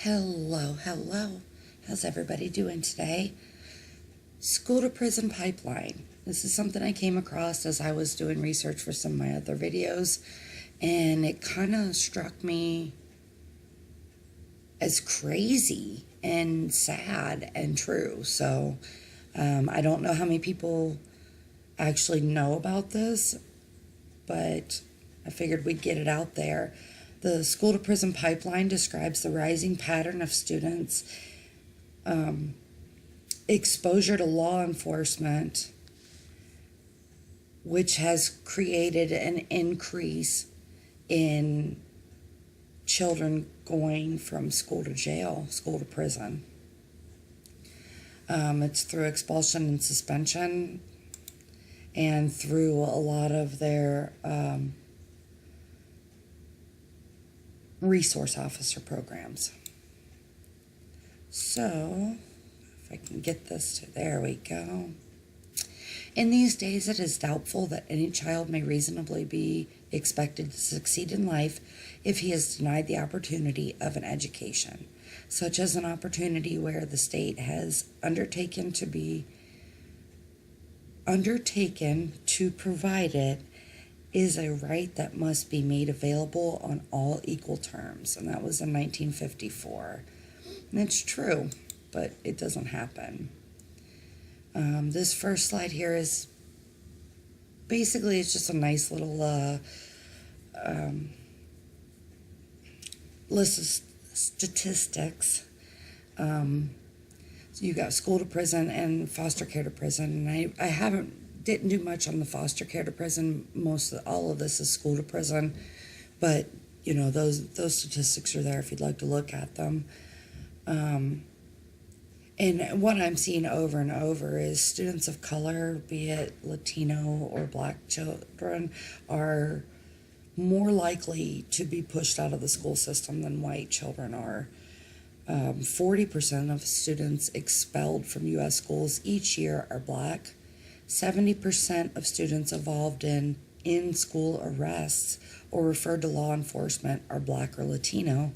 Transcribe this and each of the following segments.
Hello. How's everybody doing today? School to prison pipeline. This is something I came across as I was doing research for some of my other videos, and it kind of struck me as crazy and sad and true. So I don't know how many people actually know about this, but I figured we'd get it out there. The school to prison pipeline describes the rising pattern of students' exposure to law enforcement, which has created an increase in children going from school to jail, school to prison. It's through expulsion and suspension, and through a lot of their resource officer programs. So, if I can get this to, there we go. In these days, it is doubtful that any child may reasonably be expected to succeed in life if he is denied the opportunity of an education, such as an opportunity where the state has undertaken to provide it is a right that must be made available on all equal terms. And that was in 1954. And it's true, but it doesn't happen. This first slide here is basically, it's just a nice little list of statistics. So you got school to prison and foster care to prison. And I didn't do much on the foster care to prison. All of this is school to prison, but you know, those statistics are there if you'd like to look at them. And what I'm seeing over and over is students of color, be it Latino or Black children, are more likely to be pushed out of the school system than white children are. 40% of students expelled from U.S. schools each year are Black. 70% of students involved in in-school arrests or referred to law enforcement are Black or Latino.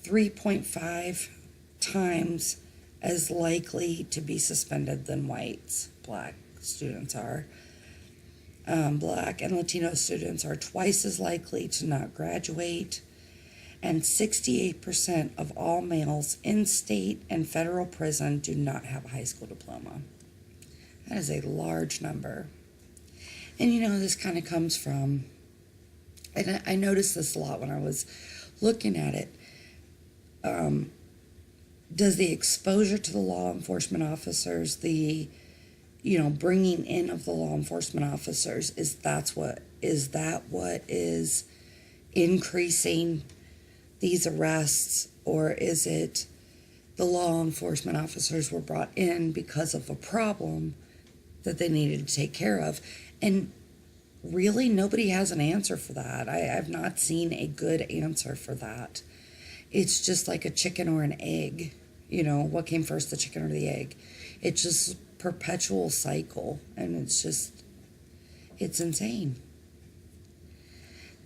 3.5 times as likely to be suspended than whites, Black students are. Black and Latino students are twice as likely to not graduate, and 68% of all males in state and federal prison do not have a high school diploma. That is a large number. And you know, this kind of comes from, and I noticed this a lot when I was looking at it, does the exposure to the law enforcement officers, the bringing in of the law enforcement officers, is that what is increasing these arrests, or is it the law enforcement officers were brought in because of a problem that they needed to take care of? And really, nobody has an answer for that. I've not seen a good answer for that. It's just like a chicken or an egg. You know, what came first, the chicken or the egg? It's just perpetual cycle, and it's insane.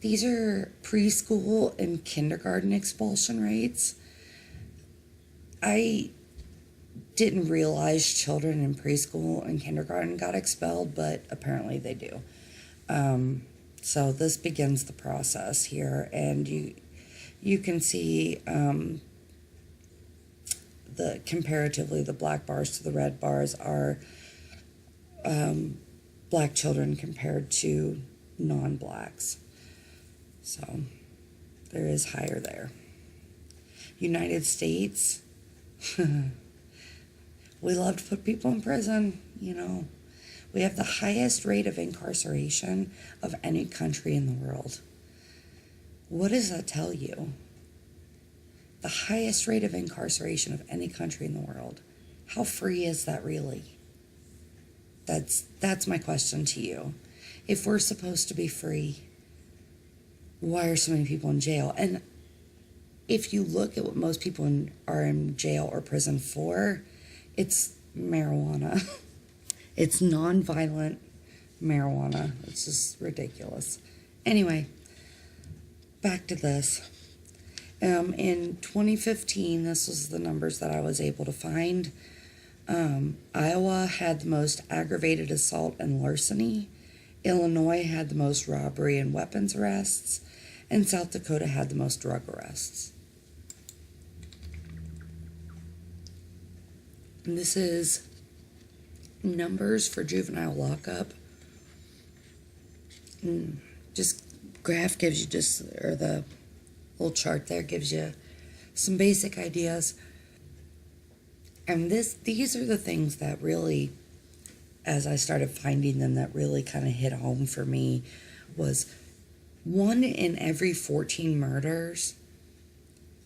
These are preschool and kindergarten expulsion rates. I didn't realize children in preschool and kindergarten got expelled, but apparently they do. So this begins the process here, and you can see comparatively the black bars to the red bars are Black children compared to non-Blacks. So there is higher there. United States, we love to put people in prison, you know. We have the highest rate of incarceration of any country in the world. What does that tell you? The highest rate of incarceration of any country in the world. How free is that really? That's my question to you. If we're supposed to be free, why are so many people in jail? And if you look at what most people are in jail or prison for, it's marijuana. It's non-violent marijuana. It's just ridiculous. Anyway, back to this. In 2015, this was the numbers that I was able to find. Iowa had the most aggravated assault and larceny. Illinois had the most robbery and weapons arrests. And South Dakota had the most drug arrests. And this is numbers for juvenile lockup. Just graph gives you or the little chart there gives you some basic ideas. And these are the things that really, as I started finding them, that really kind of hit home for me was 1 in every 14 murders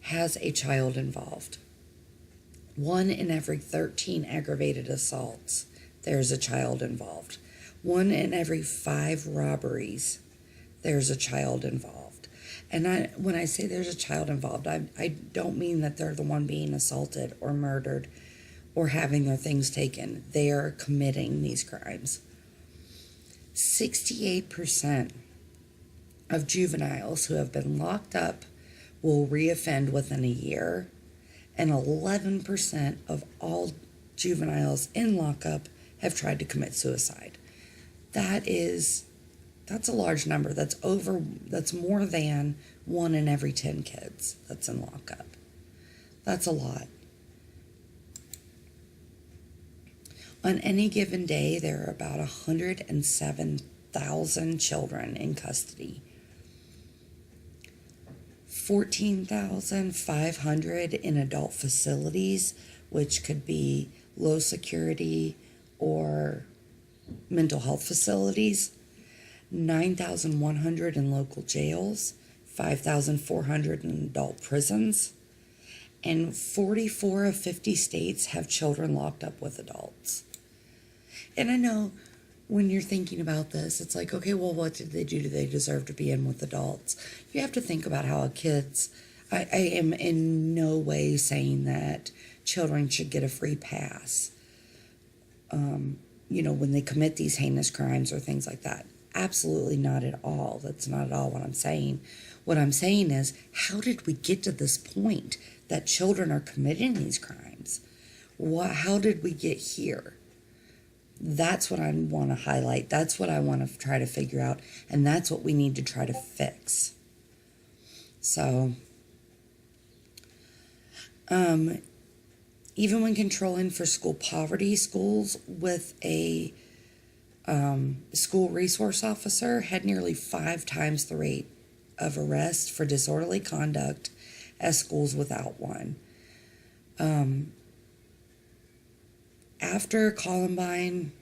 has a child involved. 1 in every 13 aggravated assaults, there's a child involved. 1 in every 5 robberies, there's a child involved. And when I say there's a child involved, I don't mean that they're the one being assaulted or murdered or having their things taken. They are committing these crimes. 68% of juveniles who have been locked up will reoffend within a year, and 11% of all juveniles in lockup have tried to commit suicide. That's a large number. That's more than 1 in every 10 kids that's in lockup. That's a lot. On any given day, there are about 107,000 children in custody. 14,500 in adult facilities, which could be low security or mental health facilities. 9,100 in local jails. 5,400 in adult prisons. And 44 of 50 states have children locked up with adults. And I know when you're thinking about this, it's like, okay, well, what did they do? Do they deserve to be in with adults? You have to think about how I am in no way saying that children should get a free pass, when they commit these heinous crimes or things like that. Absolutely not at all. That's not at all what I'm saying. What I'm saying is, how did we get to this point that children are committing these crimes? How did we get here? That's what I want to highlight. That's what I want to try to figure out. And that's what we need to try to fix. So, even when controlling for school poverty, schools with a school resource officer had nearly 5 times the rate of arrest for disorderly conduct as schools without one. After Columbine,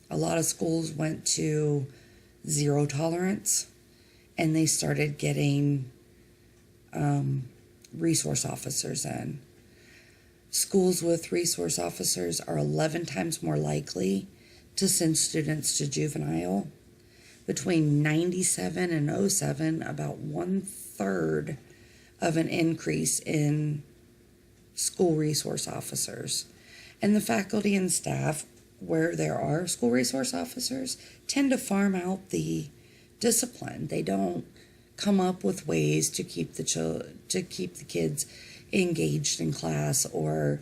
a lot of schools went to zero tolerance, and they started getting resource officers in. Schools with resource officers are 11 times more likely to send students to juvenile. Between 97 and 07, about 1/3 of an increase in school resource officers. And the faculty and staff, where there are school resource officers, tend to farm out the discipline. They don't come up with ways to keep the kids engaged in class, or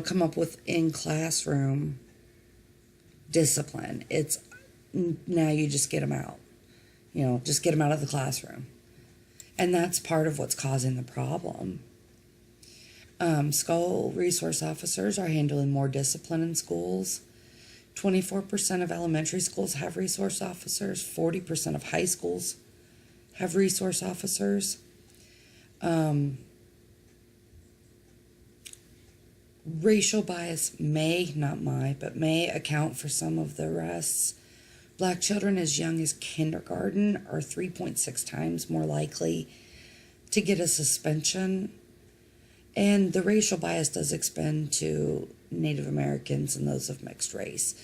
come up with in classroom discipline. It's now you just get them out. Just get them out of the classroom. And that's part of what's causing the problem. School resource officers are handling more discipline in schools. 24% of elementary schools have resource officers. 40% of high schools have resource officers. Racial bias may account for some of the arrests. Black children as young as kindergarten are 3.6 times more likely to get a suspension. And the racial bias does extend to Native Americans and those of mixed race.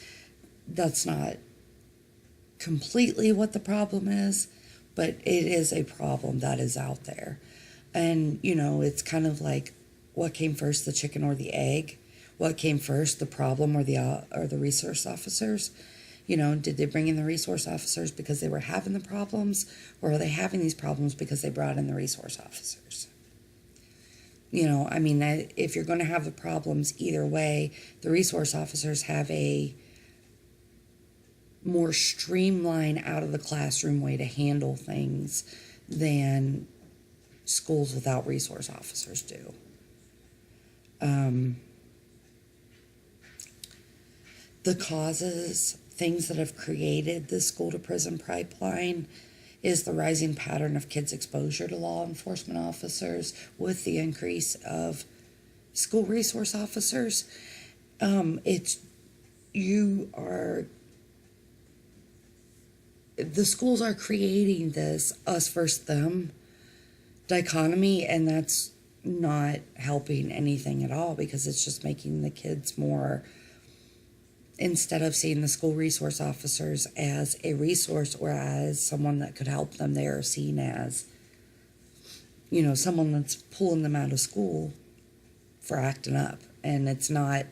That's not completely what the problem is, but it is a problem that is out there. And, it's kind of like, what came first, the chicken or the egg? What came first, the problem or the resource officers? Did they bring in the resource officers because they were having the problems, or are they having these problems because they brought in the resource officers? If you're going to have the problems either way, the resource officers have a more streamlined, out of the classroom way to handle things than schools without resource officers do. The causes, things that have created the school to prison pipeline, is the rising pattern of kids' exposure to law enforcement officers with the increase of school resource officers. The schools are creating this us versus them dichotomy, and that's not helping anything at all, because it's just making the kids more, instead of seeing the school resource officers as a resource or as someone that could help them, they are seen as, someone that's pulling them out of school for acting up. And it's not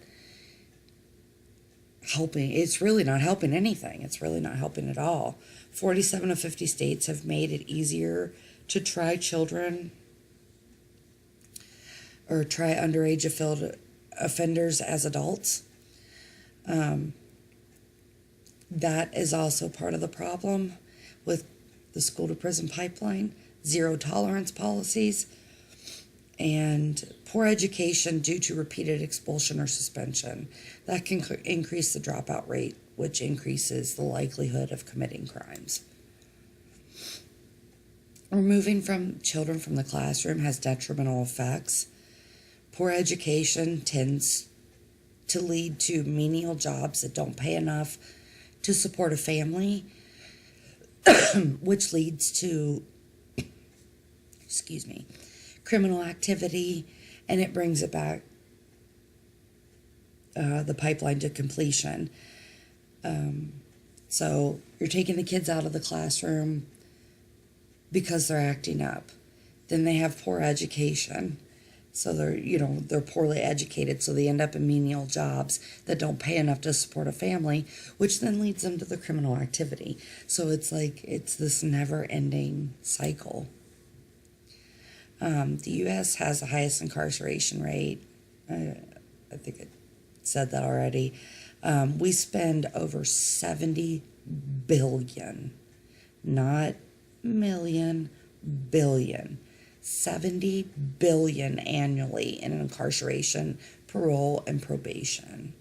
helping. It's really not helping anything. It's really not helping at all. 47 of 50 states have made it easier to try children or try underage offenders as adults. That is also part of the problem with the school to prison pipeline, zero tolerance policies, and poor education due to repeated expulsion or suspension. That can increase the dropout rate, which increases the likelihood of committing crimes. Removing children from the classroom has detrimental effects. Poor education tends to lead to menial jobs that don't pay enough to support a family, which leads to, criminal activity, and it brings it back, the pipeline to completion. So you're taking the kids out of the classroom because they're acting up. Then they have poor education. So they're poorly educated, so they end up in menial jobs that don't pay enough to support a family, which then leads them to the criminal activity. So it's this never-ending cycle. The U.S. has the highest incarceration rate. I think I said that already. We spend over 70 billion, not million, billion. 70 billion annually in incarceration, parole, and probation.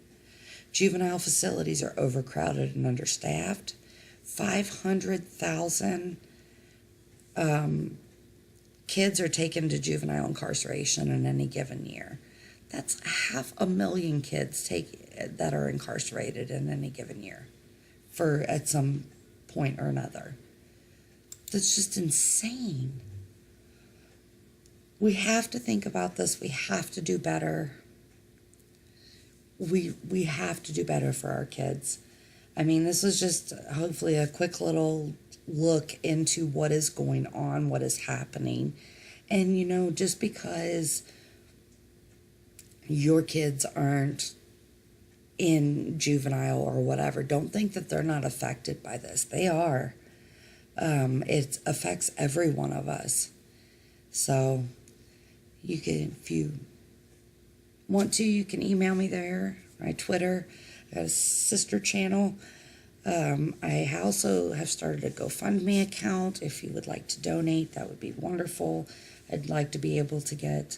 Juvenile facilities are overcrowded and understaffed. 500,000 kids are taken to juvenile incarceration in any given year. That's 500,000 kids that are incarcerated in any given year at some point or another. That's just insane. We have to think about this. We have to do better. We have to do better for our kids. This was just hopefully a quick little look into what is going on, what is happening. And, just because your kids aren't in juvenile or whatever, don't think that they're not affected by this. They are. It affects every one of us. So you can, if you want to, you can email me there, my Twitter. I got a sister channel. I also have started a GoFundMe account. If you would like to donate, that would be wonderful. I'd like to be able to get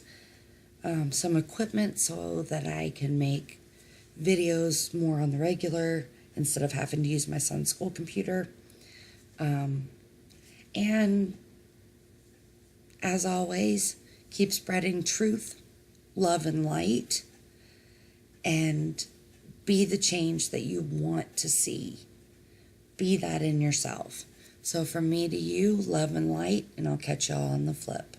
some equipment so that I can make videos more on the regular instead of having to use my son's school computer. And as always, keep spreading truth, love, and light, and be the change that you want to see. Be that in yourself. So from me to you, love and light, and I'll catch y'all on the flip.